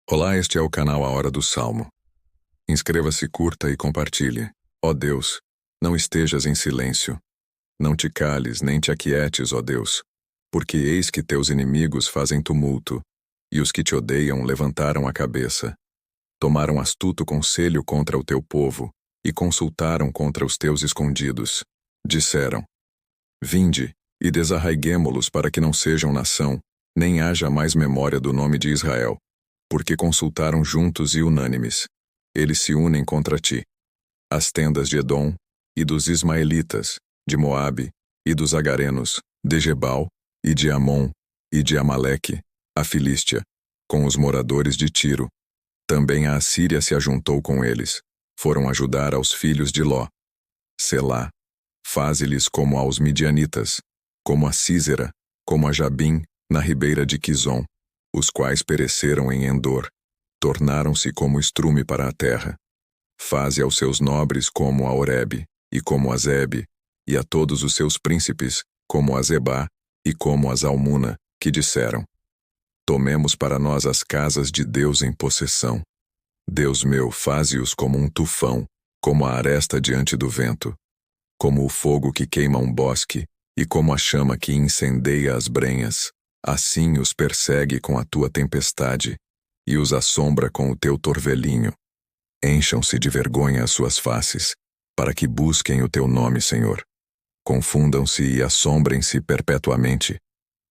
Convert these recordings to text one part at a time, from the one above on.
Olá, este é o canal A Hora do Salmo. Inscreva-se, curta e compartilhe. Ó Deus, não estejas em silêncio. Não te cales, nem te aquietes, ó Deus, porque eis que teus inimigos fazem tumulto, e os que te odeiam levantaram a cabeça. Tomaram astuto conselho contra o teu povo, e consultaram contra os teus escondidos. Disseram: Vinde, e desarraiguemo-los para que não sejam nação, nem haja mais memória do nome de Israel. Porque consultaram juntos e unânimes. Eles se unem contra ti. As tendas de Edom, e dos ismaelitas, de Moabe, e dos agarenos, de Gebal, e de Amon, e de Amaleque, a Filístia, com os moradores de Tiro. Também a Assíria se ajuntou com eles. Foram ajudar aos filhos de Ló. Selá. Faze-lhes como aos midianitas, como a Sísera, como a Jabim, na ribeira de Quizon, os quais pereceram em Endor, tornaram-se como estrume para a terra. Faze aos seus nobres como a Oreb, e como a Zebe, e a todos os seus príncipes, como a Zebá, e como a Zalmuna, que disseram: Tomemos para nós as casas de Deus em possessão. Deus meu, faze-os como um tufão, como a aresta diante do vento, como o fogo que queima um bosque, e como a chama que incendeia as brenhas. Assim os persegue com a tua tempestade, e os assombra com o teu torvelinho. Encham-se de vergonha as suas faces, para que busquem o teu nome, Senhor. Confundam-se e assombrem-se perpetuamente.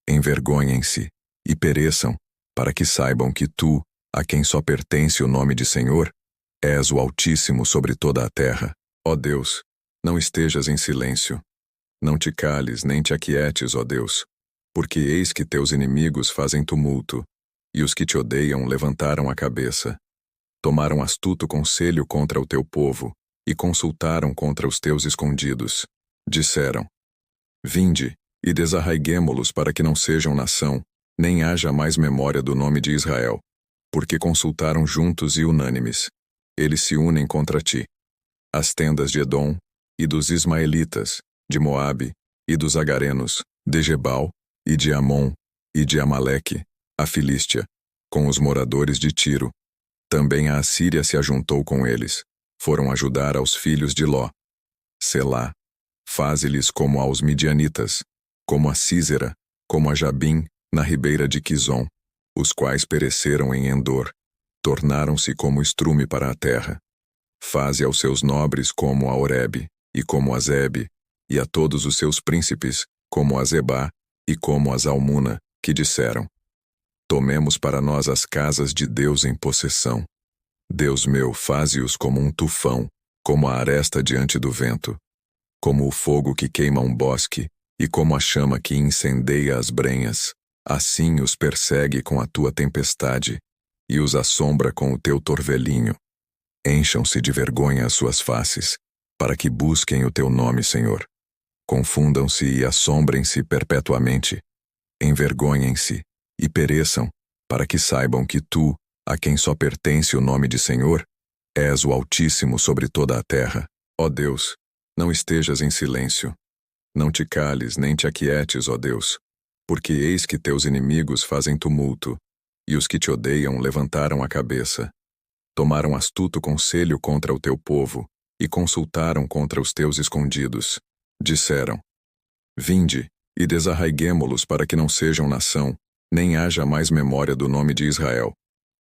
Envergonhem-se e pereçam, para que saibam que tu, a quem só pertence o nome de Senhor, és o Altíssimo sobre toda a terra. Ó Deus, não estejas em silêncio. Não te cales, nem te aquietes, ó Deus, porque eis que teus inimigos fazem tumulto, e os que te odeiam levantaram a cabeça. Tomaram astuto conselho contra o teu povo, e consultaram contra os teus escondidos. Disseram: Vinde, e desarraiguemo-los para que não sejam nação, nem haja mais memória do nome de Israel, porque consultaram juntos e unânimes. Eles se unem contra ti. As tendas de Edom, e dos ismaelitas, de Moabe, e dos agarenos, de Gebal, e de Amon, e de Amaleque, a Filístia, com os moradores de Tiro. Também a Assíria se ajuntou com eles. Foram ajudar aos filhos de Ló. Selá. Faze-lhes como aos midianitas, como a Sísera, como a Jabim, na ribeira de Quizon, os quais pereceram em Endor, tornaram-se como estrume para a terra. Faze aos seus nobres como a Oreb, e como a Zebe, e a todos os seus príncipes, como a Zebá, e como a Zalmuna, que disseram: Tomemos para nós as casas de Deus em possessão. Deus meu, faze-os como um tufão, como a aresta diante do vento, como o fogo que queima um bosque, e como a chama que incendeia as brenhas. Assim os persegue com a tua tempestade, e os assombra com o teu torvelinho. Encham-se de vergonha as suas faces, para que busquem o teu nome, Senhor. Confundam-se e assombrem-se perpetuamente. Envergonhem-se e pereçam, para que saibam que tu, a quem só pertence o nome de Senhor, és o Altíssimo sobre toda a terra. Ó Deus, não estejas em silêncio. Não te cales, nem te aquietes, ó Deus, porque eis que teus inimigos fazem tumulto, e os que te odeiam levantaram a cabeça. Tomaram astuto conselho contra o teu povo, e consultaram contra os teus escondidos. Disseram: Vinde, e desarraiguemo-los para que não sejam nação, nem haja mais memória do nome de Israel,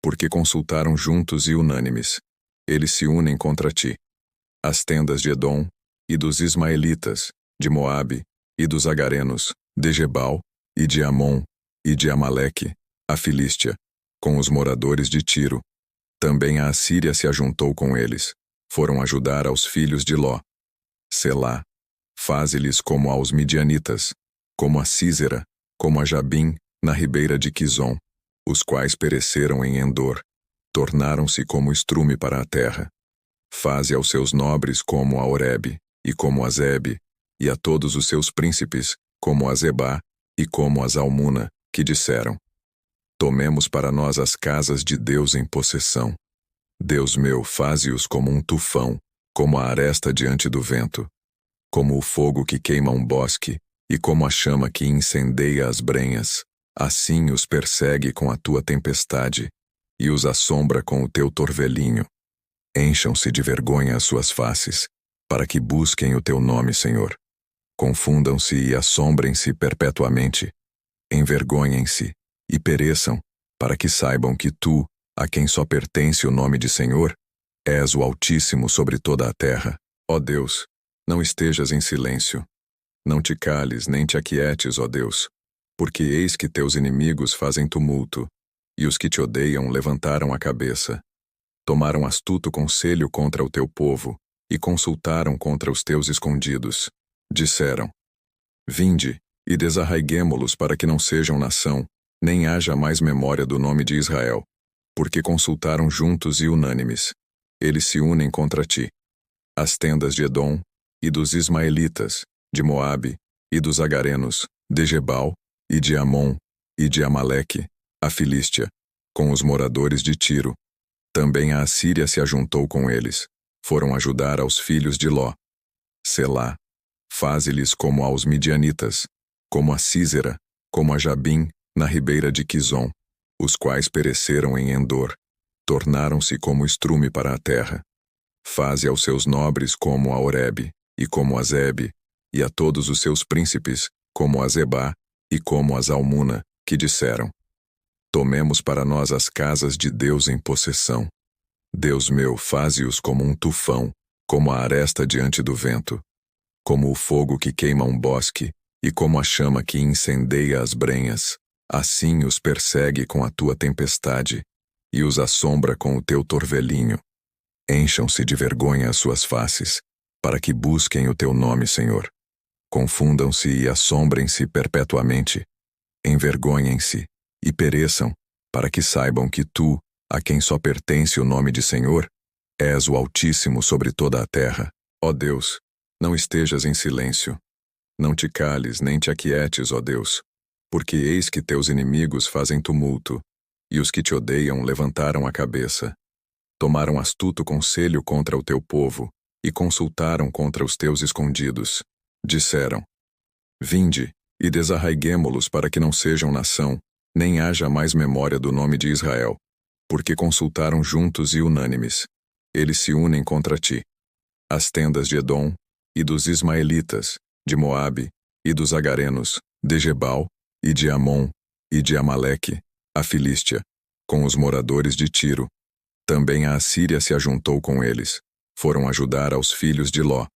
porque consultaram juntos e unânimes. Eles se unem contra ti. As tendas de Edom, e dos ismaelitas, de Moabe, e dos agarenos, de Gebal, e de Amon, e de Amaleque, a Filístia, com os moradores de Tiro. Também a Assíria se ajuntou com eles. Foram ajudar aos filhos de Ló. Selá. Faze-lhes como aos midianitas, como a Sísera, como a Jabim, na ribeira de Quizon, os quais pereceram em Endor, tornaram-se como estrume para a terra. Faze aos seus nobres como a Oreb, e como a Zebe, e a todos os seus príncipes, como a Zebá, e como a Zalmuna, que disseram: Tomemos para nós as casas de Deus em possessão. Deus meu, faze-os como um tufão, como a aresta diante do vento, como o fogo que queima um bosque, e como a chama que incendeia as brenhas. Assim os persegue com a tua tempestade, e os assombra com o teu torvelinho. Encham-se de vergonha as suas faces, para que busquem o teu nome, Senhor. Confundam-se e assombrem-se perpetuamente. Envergonhem-se e pereçam, para que saibam que tu, a quem só pertence o nome de Senhor, és o Altíssimo sobre toda a terra. Ó Deus, não estejas em silêncio. Não te cales nem te aquietes, ó Deus, porque eis que teus inimigos fazem tumulto, e os que te odeiam levantaram a cabeça. Tomaram astuto conselho contra o teu povo, e consultaram contra os teus escondidos. Disseram: Vinde, e desarraiguemo-los para que não sejam nação, nem haja mais memória do nome de Israel, porque consultaram juntos e unânimes. Eles se unem contra ti. As tendas de Edom, e dos ismaelitas, de Moabe, e dos agarenos, de Gebal, e de Amon, e de Amaleque, a Filístia, com os moradores de Tiro. Também a Assíria se ajuntou com eles. Foram ajudar aos filhos de Ló. Selá. Faze-lhes como aos midianitas, como a Sísera, como a Jabim, na ribeira de Quizon, os quais pereceram em Endor. Tornaram-se como estrume para a terra. Faze aos seus nobres como a Oreb, e como a Zebe, e a todos os seus príncipes, como a Zebá, e como a Zalmuna, que disseram: Tomemos para nós as casas de Deus em possessão. Deus meu, faze-os como um tufão, como a aresta diante do vento, como o fogo que queima um bosque, e como a chama que incendeia as brenhas. Assim os persegue com a tua tempestade, e os assombra com o teu torvelinho. Encham-se de vergonha as suas faces, para que busquem o teu nome, Senhor. Confundam-se e assombrem-se perpetuamente. Envergonhem-se e pereçam, para que saibam que tu, a quem só pertence o nome de Senhor, és o Altíssimo sobre toda a terra. Ó Deus, não estejas em silêncio. Não te cales nem te aquietes, ó Deus, porque eis que teus inimigos fazem tumulto, e os que te odeiam levantaram a cabeça. Tomaram astuto conselho contra o teu povo, e consultaram contra os teus escondidos. Disseram: Vinde, e desarraiguemo-los para que não sejam nação, nem haja mais memória do nome de Israel, porque consultaram juntos e unânimes. Eles se unem contra ti. As tendas de Edom, e dos ismaelitas, de Moabe, e dos agarenos, de Gebal, e de Amon, e de Amaleque, a Filístia, com os moradores de Tiro. Também a Assíria se ajuntou com eles. Foram ajudar aos filhos de Ló.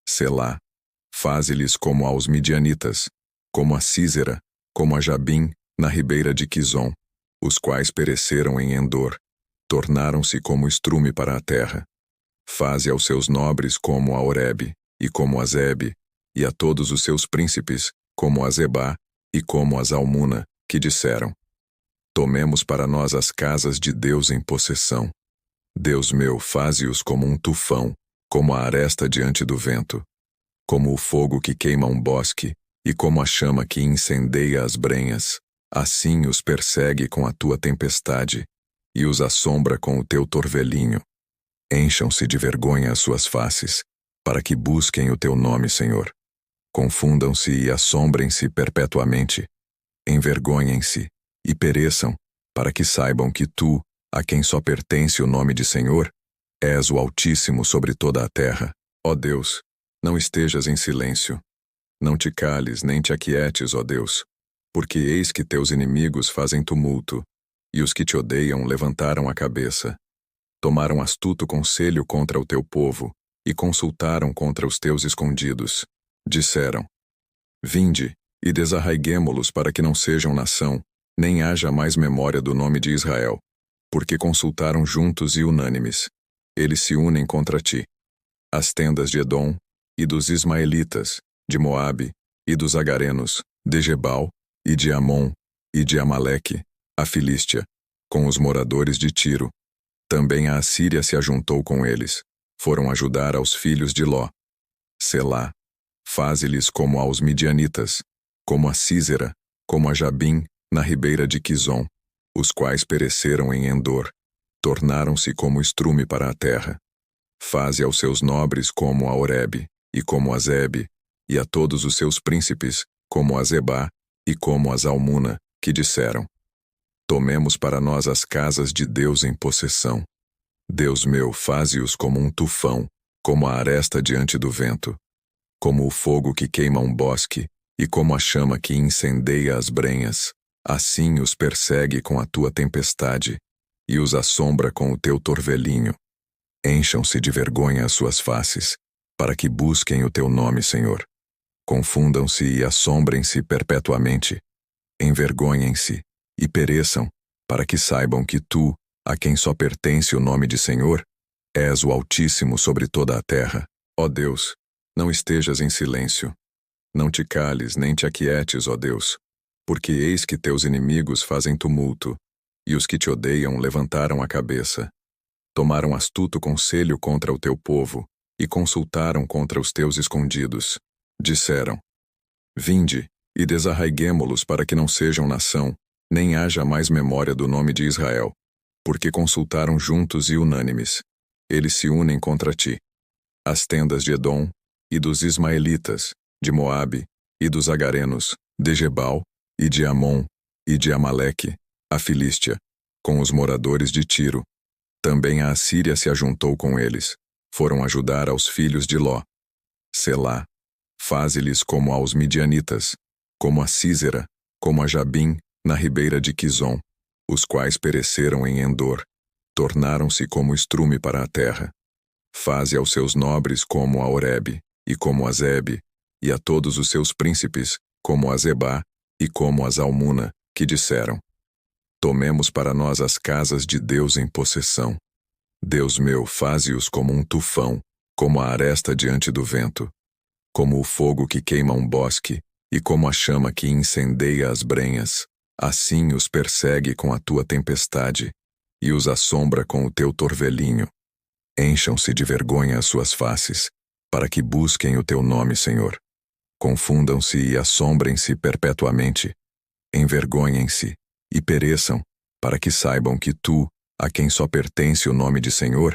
Selá. Faze-lhes como aos midianitas, como a Sísera, como a Jabim, na ribeira de Quizon, os quais pereceram em Endor. Tornaram-se como estrume para a terra. Faze aos seus nobres como a Oreb, e como a Zebe, e a todos os seus príncipes, como a Zebá, e como a Zalmuna, que disseram: Tomemos para nós as casas de Deus em possessão. Deus meu, faze-os como um tufão, como a aresta diante do vento, como o fogo que queima um bosque, e como a chama que incendeia as brenhas. Assim os persegue com a tua tempestade, e os assombra com o teu torvelinho. Encham-se de vergonha as suas faces, para que busquem o teu nome, Senhor. Confundam-se e assombrem-se perpetuamente. Envergonhem-se e pereçam, para que saibam que tu, a quem só pertence o nome de Senhor, és o Altíssimo sobre toda a terra. Ó Deus, não estejas em silêncio. Não te cales nem te aquietes, ó Deus, porque eis que teus inimigos fazem tumulto, e os que te odeiam levantaram a cabeça. Tomaram astuto conselho contra o teu povo, e consultaram contra os teus escondidos. Disseram: Vinde, e desarraiguemo-los para que não sejam nação, nem haja mais memória do nome de Israel, porque consultaram juntos e unânimes. Eles se unem contra ti. As tendas de Edom, e dos ismaelitas, de Moabe, e dos agarenos, de Gebal, e de Amon, e de Amaleque, a Filístia, com os moradores de Tiro. Também a Assíria se ajuntou com eles. Foram ajudar aos filhos de Ló. Selá. Faze-lhes como aos midianitas, como a Sísera, como a Jabim, na ribeira de Quizon, os quais pereceram em Endor. Tornaram-se como estrume para a terra. Faze aos seus nobres como a Oreb, e como a Zebe, e a todos os seus príncipes, como a Zebá, e como a Zalmuna, que disseram: Tomemos para nós as casas de Deus em possessão. Deus meu, faze-os como um tufão, como a aresta diante do vento, como o fogo que queima um bosque, e como a chama que incendeia as brenhas. Assim os persegue com a tua tempestade, e os assombra com o teu torvelinho. Encham-se de vergonha as suas faces, para que busquem o teu nome, Senhor. Confundam-se e assombrem-se perpetuamente. Envergonhem-se e pereçam, para que saibam que tu, a quem só pertence o nome de Senhor, és o Altíssimo sobre toda a terra. Ó Deus, não estejas em silêncio. Não te cales, nem te aquietes, ó Deus, porque eis que teus inimigos fazem tumulto, e os que te odeiam levantaram a cabeça. Tomaram astuto conselho contra o teu povo, e consultaram contra os teus escondidos. Disseram: Vinde, e desarraiguemo-los para que não sejam nação, nem haja mais memória do nome de Israel, porque consultaram juntos e unânimes. Eles se unem contra ti. As tendas de Edom, e dos ismaelitas, de Moabe, e dos agarenos, de Gebal, e de Amon, e de Amaleque, a Filístia, com os moradores de Tiro. Também a Assíria se ajuntou com eles. Foram ajudar aos filhos de Ló. Selá. Faze-lhes como aos midianitas, como a Sísera, como a Jabim, na ribeira de Quizon, os quais pereceram em Endor. Tornaram-se como estrume para a terra. Faze aos seus nobres como a Oreb, e como a Zebe, e a todos os seus príncipes, como a Zebá, e como a Zalmuna, que disseram: Tomemos para nós as casas de Deus em possessão. Deus meu, faze-os como um tufão, como a aresta diante do vento, como o fogo que queima um bosque, e como a chama que incendeia as brenhas. Assim os persegue com a tua tempestade, e os assombra com o teu torvelinho. Encham-se de vergonha as suas faces, para que busquem o teu nome, Senhor. Confundam-se e assombrem-se perpetuamente. Envergonhem-se e pereçam, para que saibam que tu, a quem só pertence o nome de Senhor,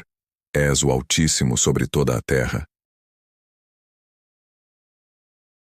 és o Altíssimo sobre toda a terra.